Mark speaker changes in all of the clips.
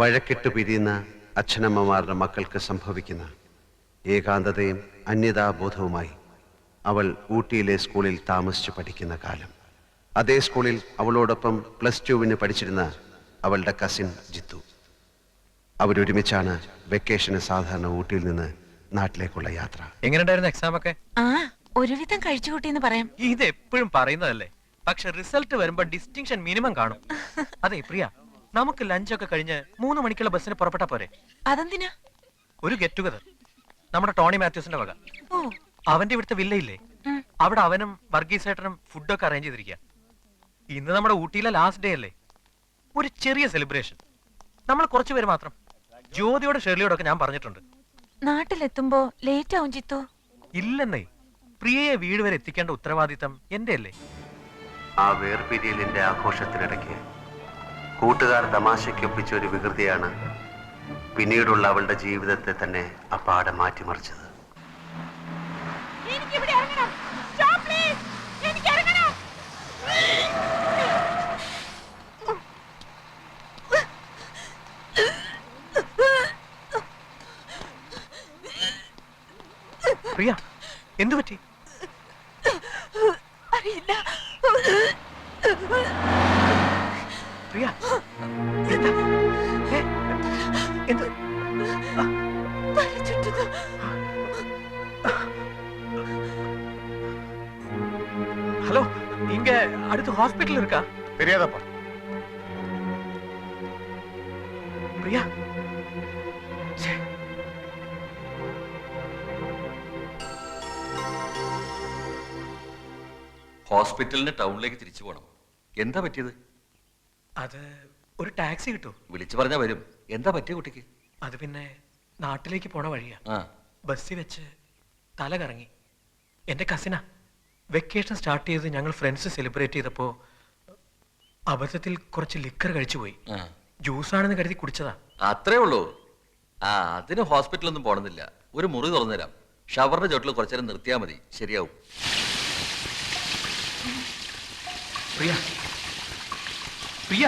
Speaker 1: വഴക്കിട്ട് പിരിയുന്ന അച്ഛനമ്മമാരുടെ മക്കൾക്ക് സംഭവിക്കുന്ന ഏകാന്തതയും അന്യതാബോധവുമായി അവൾ ഊട്ടിയിലെ സ്കൂളിൽ താമസിച്ച് പഠിക്കുന്ന കാലം. അതേ സ്കൂളിൽ അവളോടൊപ്പം +2 പഠിച്ചിരുന്ന അവളുടെ കസിൻ ജിത്തു. അവരൊരുമിച്ചാണ് വെക്കേഷന് സാധാരണ ഊട്ടിയിൽ നിന്ന് നാട്ടിലേക്കുള്ള യാത്ര.
Speaker 2: എങ്ങനെയുണ്ടായിരുന്നു എക്സാം ഒക്കെ?
Speaker 3: ഒരുവിധം കഴിച്ചുകൂട്ടിന്ന് പറയാം.
Speaker 2: ഇത് എപ്പോഴും പറയുന്നതല്ലേ, പക്ഷെ റിസൾട്ട് വരുമ്പോ ഡിസ്റ്റിങ്ഷൻ മിനിമം കാണും. അതെ പ്രിയ, നമുക്ക് ലഞ്ചൊക്കെ കഴിഞ്ഞ് 3 മണിക്കുള്ള ബസ്സിന് പുറപ്പെട്ടാ പോരെ?
Speaker 3: അതെന്തിനാ?
Speaker 2: ഒരു ഗെറ്റ് ടുഗദർ, നമ്മുടെ ടോണി മാത്യൂസിന്റെ വക. അവന്റെ ഇവിടുത്തെ വില്ലയില്ലേ, അവിടെ അവനും വർഗീസേട്ടനും ഫുഡൊക്കെ അറേഞ്ച് ചെയ്തിരിക്കുക. ഇന്ന് നമ്മുടെ ഊട്ടിയിലെ ലാസ്റ്റ് ഡേ അല്ലേ, ഒരു ചെറിയ സെലിബ്രേഷൻ. നമ്മൾ കുറച്ചുപേര് മാത്രം. ജ്യോതിയോട് ഷെർലിയോടൊക്കെ ഞാൻ പറഞ്ഞിട്ടുണ്ട്.
Speaker 3: നാട്ടിലെത്തുമ്പോ ലേറ്റ് ആവും ജിത്തു.
Speaker 2: ഇല്ലെന്നേ, പ്രിയയെ വീട് വരെ എത്തിക്കേണ്ട ഉത്തരവാദിത്തം എന്റെ അല്ലേ.
Speaker 1: ആ വേർപിരിയലിന്റെ ആഘോഷത്തിനിടയ്ക്ക് കൂട്ടുകാർ തമാശയ്ക്കൊപ്പിച്ച ഒരു വികൃതിയാണ് പിന്നീടുള്ള അവളുടെ ജീവിതത്തെ തന്നെ അപ്പാടെ മാറ്റിമറിച്ചത്.
Speaker 2: പ്രിയ, എന്തു പറ്റി?
Speaker 3: അറിയില്ല.
Speaker 2: പ്രിയ, എന്താ? എന്ത്? ஹலோ, இங்க அடுத்து ஹாஸ்பிடல் இருக்கா?
Speaker 4: தெரியாதப்பா.
Speaker 2: பிரியா,
Speaker 5: ഹോസ്പിറ്റലിന് ടൗണിലേക്ക് തിരിച്ചു പോകണം. എന്താ പറ്റിയത്?
Speaker 2: അത് ഒരു ടാക്സി കിട്ടും.
Speaker 5: വിളിച്ചു പറഞ്ഞാ വരും. എന്താ പറ്റിയ കുട്ടിക്ക്?
Speaker 2: അത് പിന്നെ നാട്ടിലേക്ക് പോണ വഴിയാ. ബസ്സിൽ വെച്ച് തല കറങ്ങി. എന്റെ കസിനാ. വെക്കേഷൻ സ്റ്റാർട്ട് ചെയ്ത് ഞങ്ങൾ ഫ്രണ്ട്സ് സെലിബ്രേറ്റ് ചെയ്തപ്പോ അബദ്ധത്തിൽ കുറച്ച് ലിക്കർ കഴിച്ചു പോയി. ജ്യൂസാണെന്ന് കരുതി കുടിച്ചതാ.
Speaker 5: അത്രേ ഉള്ളൂ. അതിന് ഹോസ്പിറ്റലൊന്നും പോണമെന്നില്ല. ഒരു മുറി തുറന്നു തരാം. ഷവറിന്റെ ചോട്ടിൽ കുറച്ചേരം നിർത്തിയാൽ മതി, ശരിയാവും.
Speaker 2: പ്രിയ, പ്രിയ,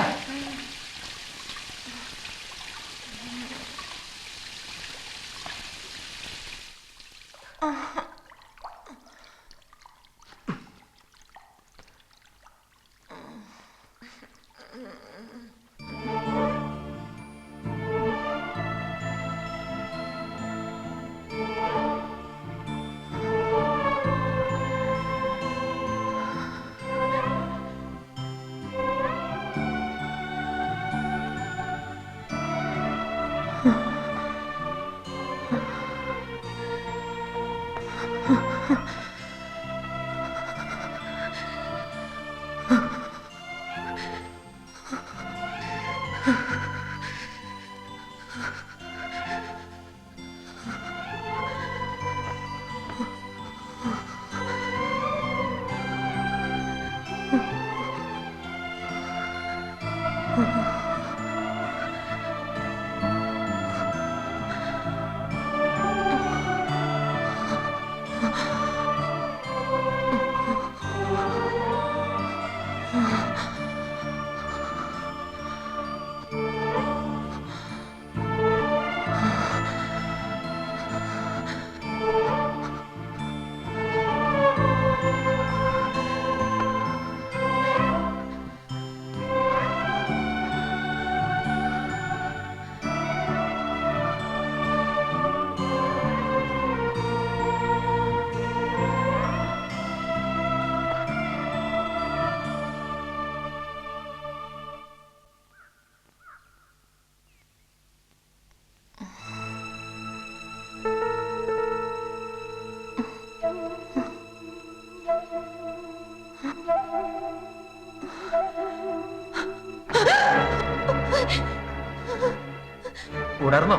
Speaker 2: ഉണർന്നോ?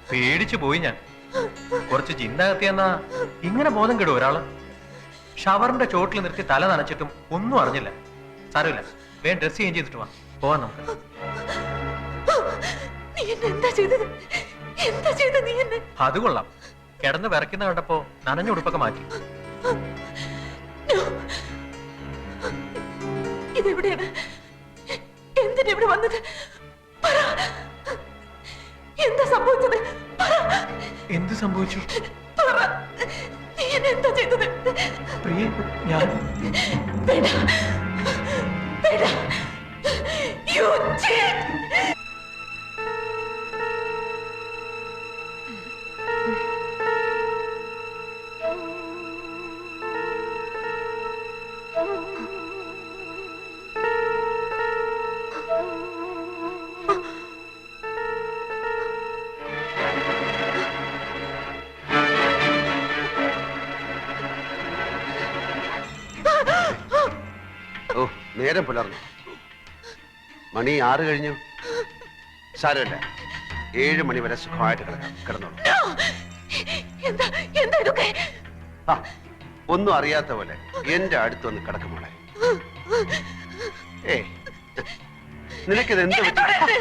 Speaker 2: പേടിച്ചു പോയി ഞാൻ. കുറച്ച് ചിന്തകത്തിയെന്നാ ഇങ്ങനെ ബോധം കെടും ഒരാള്. ഷവറിന്റെ ചോട്ടിൽ നിർത്തി തല നനച്ചിട്ടും ഒന്നും അറിഞ്ഞില്ല. സാരമില്ല, വേഗം ഡ്രസ് ചേഞ്ച് ചെയ്തിട്ട് വാ, പോവാൻ നമുക്ക്. അത് കൊള്ളാം. കിടന്ന് വിറയ്ക്കുന്ന കണ്ടപ്പോ നനഞ്ഞ ഉടുപ്പൊക്കെ മാറ്റി.
Speaker 3: ഇതെവിടെയാണ്? എന്തിനാ ഇവിടെ വന്നത്? പറ. എന്താ സംഭവിച്ചത്? പറ.
Speaker 2: എന്ത് സംഭവിച്ചു?
Speaker 3: പറ. നീ എന്നെ എന്താ ചെയ്തത്?
Speaker 2: പ്രിയ, ഞാൻ
Speaker 3: വേണ്ട. വേണ്ട. You cheat.
Speaker 1: ഓ, നേരം പുലർന്നു. മണി 6 കഴിഞ്ഞു. സാരമില്ല, 7 മണി വരെ സുഖമായിട്ട് കിടന്നോളൂ.
Speaker 3: എന്താ എന്താ ഇതൊക്കെ?
Speaker 1: ആ, ഒന്നും അറിയാത്ത പോലെ എന്റെ അടുത്തൊന്ന് കിടക്കുമോളെ. ഏ, നിനക്കിത് എന്ത് പറ്റി?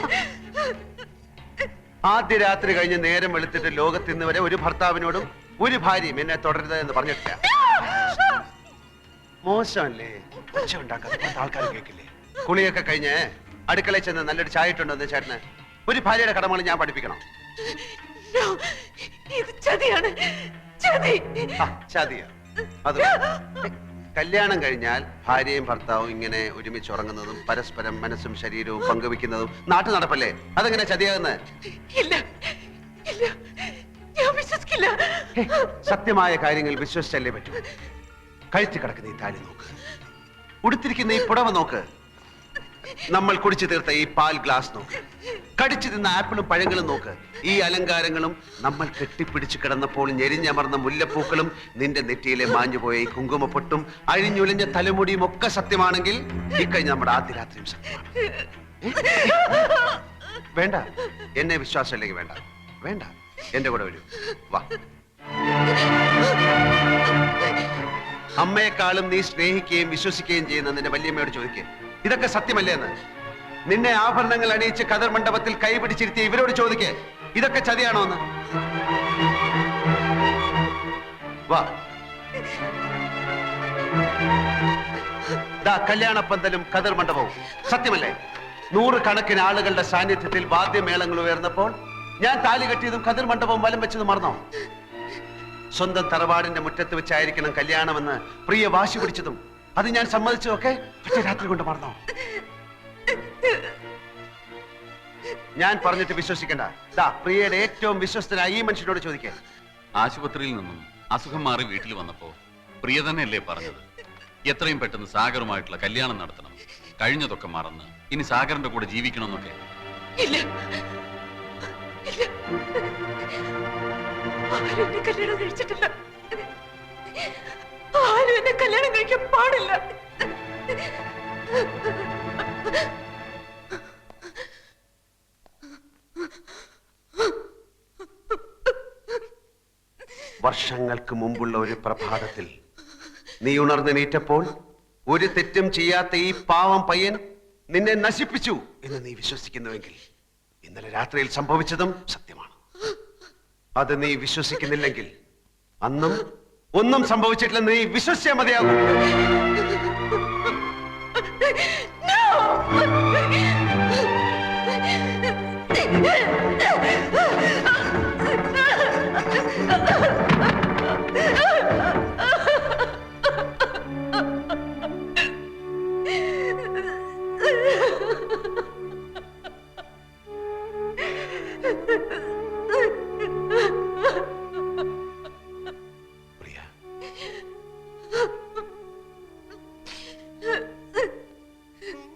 Speaker 1: ആദ്യ രാത്രി കഴിഞ്ഞ് നേരം വെളുത്തിട്ട് ലോകത്ത് ഇന്ന് വരെ ഒരു ഭർത്താവിനോടും ഒരു ഭാര്യയും എന്നെ തുടരുത് എന്ന് പറഞ്ഞിട്ടില്ല. മോശമല്ലേ? ഒച്ച ഉണ്ടാക്കാതെ ആൾക്കാർ കേൾക്കില്ലേ? കുളിയൊക്കെ കഴിഞ്ഞ് അടുക്കളയിൽ ചെന്ന് നല്ലൊരു ചായ ഇട്ടുണ്ടെന്ന് ചേട്ടന് ഒരു ഭാര്യയുടെ കടമകൾ ഞാൻ പഠിപ്പിക്കണം.
Speaker 3: No, ഇത് ചതിയാണ്. ചതി.
Speaker 1: ചതിയ? അത് കല്യാണം കഴിഞ്ഞാൽ ഭാര്യയും ഭർത്താവും ഇങ്ങനെ ഒരുമിച്ച് ഉറങ്ങുന്നതും പരസ്പരം മനസ്സും ശരീരവും പങ്കുവെക്കുന്നതും നാട്ടു നടപ്പല്ലേ? അതെങ്ങനെ ചതിയാകുന്നത്?
Speaker 3: ഇല്ല, ഇല്ല, ഞാൻ വിശ്വസിക്കില്ല.
Speaker 1: സത്യമായ കാര്യങ്ങൾ വിശ്വസിച്ചല്ലേ പറ്റൂ. കഴുത്തി കിടക്കുന്ന ഈ താലി നോക്ക്, ഉടുത്തിരിക്കുന്ന ഈ പുടവ നോക്ക്, നമ്മൾ കുടിച്ചു തീർത്ത ഈ പാൽ ഗ്ലാസ് നോക്ക്, കടിച്ചു തിന്ന ആപ്പിളും പഴങ്ങളും നോക്ക്. ഈ അലങ്കാരങ്ങളും നമ്മൾ കെട്ടിപ്പിടിച്ചു കിടന്നപ്പോൾ ഞെരിഞ്ഞമർന്ന മുല്ലപ്പൂക്കളും നിന്റെ നെറ്റിയിലെ മാഞ്ഞുപോയ ഈ കുങ്കുമപ്പൊട്ടും അഴിഞ്ഞുലിഞ്ഞ തലമുടിയും ഒക്കെ സത്യമാണെങ്കിൽ ഇക്കഴിഞ്ഞ നമ്മുടെ ആദ്യ രാത്രിയും സത്യമാണ്. വേണ്ട, എന്നെ വിശ്വാസമില്ലെങ്കിൽ വേണ്ട. വേണ്ട, എന്റെ കൂടെ വരൂ, വാ. അമ്മയെക്കാളും നീ സ്നേഹിക്കുകയും വിശ്വസിക്കുകയും ചെയ്യുന്ന നിന്റെ വല്യമ്മയോട് ചോദിക്കുക, ഇതൊക്കെ സത്യമല്ലേ എന്ന്. നിന്നെ ആഭരണങ്ങൾ അണിയിച്ച് കതർ മണ്ഡപത്തിൽ കൈപിടിച്ചിരുത്തിയ ഇവരോട് ചോദിക്കേ, ഇതൊക്കെ ചതിയാണോ എന്ന്. വാ. ദാ കല്യാണപ്പന്തലും കതർ മണ്ഡപവും സത്യമല്ലേ? 100 കണക്കിന് ആളുകളുടെ സാന്നിധ്യത്തിൽ വാദ്യമേളങ്ങൾ ഉയർന്നപ്പോൾ ഞാൻ താലി കെട്ടിയതും കതിർ മണ്ഡപവും വലം വെച്ചതും മറന്നോ? സ്വന്തം തറവാടിന്റെ മുറ്റത്ത് വെച്ചായിരിക്കണം കല്യാണമെന്ന് പ്രിയ വാശി പിടിച്ചതും അത് ഞാൻ സമ്മതിച്ചതൊക്കെ ഒറ്റ രാത്രി കൊണ്ട് മറന്നോ? ഞാൻ പറഞ്ഞിട്ട് വിശ്വസിക്കണ്ട. ദാ പ്രിയയുടെ ഏറ്റവും വിശ്വസ്തനായ ഈ മനുഷ്യനോട് ചോദിക്കേ.
Speaker 4: ആശുപത്രിയിൽ നിന്നും അസുഖം മാറി വീട്ടിൽ വന്നപ്പോ പ്രിയ തന്നെയല്ലേ പറഞ്ഞത്, എത്രയും പെട്ടെന്ന് സാഗറുമായിട്ടുള്ള കല്യാണം നടത്തണം, കഴിഞ്ഞതൊക്കെ മറന്ന് ഇനി സാഗറിന്റെ കൂടെ ജീവിക്കണമെന്നൊക്കെ.
Speaker 3: ഇല്ല, ഇല്ല, ആരും എന്നെ കല്യാണം കഴിച്ചിട്ടില്ല. ആരും എന്നെ കല്യാണം കഴിക്കാൻ പാടില്ല.
Speaker 1: വർഷങ്ങൾക്ക് മുമ്പുള്ള ഒരു പ്രഭാതത്തിൽ നീ ഉണർന്നെണീറ്റപ്പോൾ ഒരു തെറ്റും ചെയ്യാത്ത ഈ പാവം പയ്യൻ നിന്നെ നശിപ്പിച്ചു എന്ന് നീ വിശ്വസിക്കുന്നുവെങ്കിൽ ഇന്നലെ രാത്രിയിൽ സംഭവിച്ചതും സത്യമാണ്. അത് നീ വിശ്വസിക്കുന്നില്ലെങ്കിൽ അന്നും ഒന്നും സംഭവിച്ചിട്ടില്ലെന്ന് നീ വിശ്വസിച്ചാൽ മതിയാകും.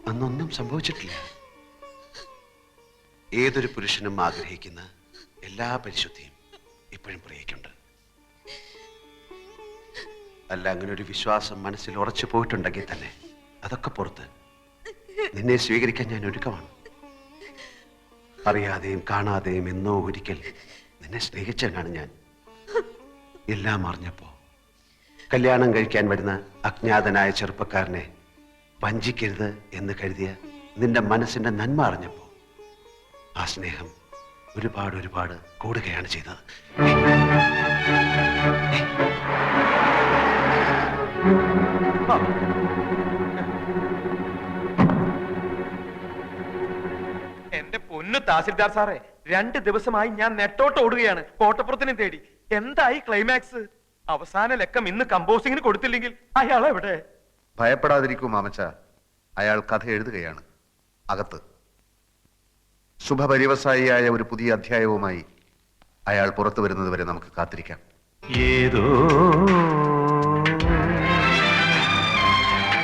Speaker 1: അന്നൊന്നും സംഭവിച്ചിട്ടില്ല. ഏതൊരു പുരുഷനും ആഗ്രഹിക്കുന്ന എല്ലാ പരിശുദ്ധിയും ഇപ്പോഴും പ്രിയയ്ക്കുണ്ട്. അല്ല, അങ്ങനെ ഒരു വിശ്വാസം മനസ്സിൽ ഉറച്ചു പോയിട്ടുണ്ടെങ്കിൽ തന്നെ അതൊക്കെ പുറത്ത് നിന്നെ സ്വീകരിക്കാൻ ഞാൻ ഒരുക്കമാണ്. അറിയാതെയും കാണാതെയും എന്നോ ഒരിക്കൽ നിന്നെ സ്നേഹിച്ചവനാണ് ഞാൻ. എല്ലാം അറിഞ്ഞപ്പോ കല്യാണം കഴിക്കാൻ വരുന്ന അജ്ഞാതനായ ചെറുപ്പക്കാരനെ വഞ്ചിക്കരുത് എന്ന് കരുതിയ നിന്റെ മനസ്സിന്റെ നന്മ അറിഞ്ഞപ്പോ ആ സ്നേഹം ഒരുപാട് ഒരുപാട് കൂടുകയാണ് ചെയ്തത്.
Speaker 6: പൊന്നു തഹസിൽദാർ സാറേ, 2 ദിവസമായി ഞാൻ നെട്ടോട്ട് ഓടുകയാണ് കോട്ടപ്പുറത്തിനെ തേടി. എന്തായി ക്ലൈമാക്സ്? അവസാന ലക്കം ഇന്ന് കമ്പോസിങ്ങിന് കൊടുത്തില്ലെങ്കിൽ അയാൾ എവിടെ?
Speaker 1: ഭയപ്പെടാതിരിക്കൂ മാമച്ച, അയാൾ കഥ എഴുതുകയാണ് അകത്ത്. ശുഭപര്യവസായിയായ ഒരു പുതിയ അധ്യായവുമായി അയാൾ പുറത്തു വരുന്നത് വരെ നമുക്ക് കാത്തിരിക്കാം.
Speaker 7: ഏതോ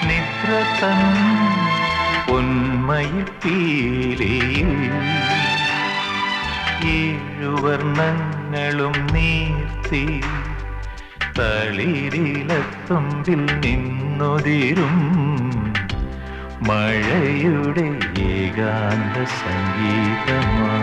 Speaker 7: നിദ്ര തൻ പൊന്മയിൽ പീലിയിൽ 7 വർണ്ണങ്ങളും നീർത്തി തളിരിലത്തുമ്പിൽ നിന്നൊതിരും മഴയുടെ ഏകാന്ത സംഗീതമാ.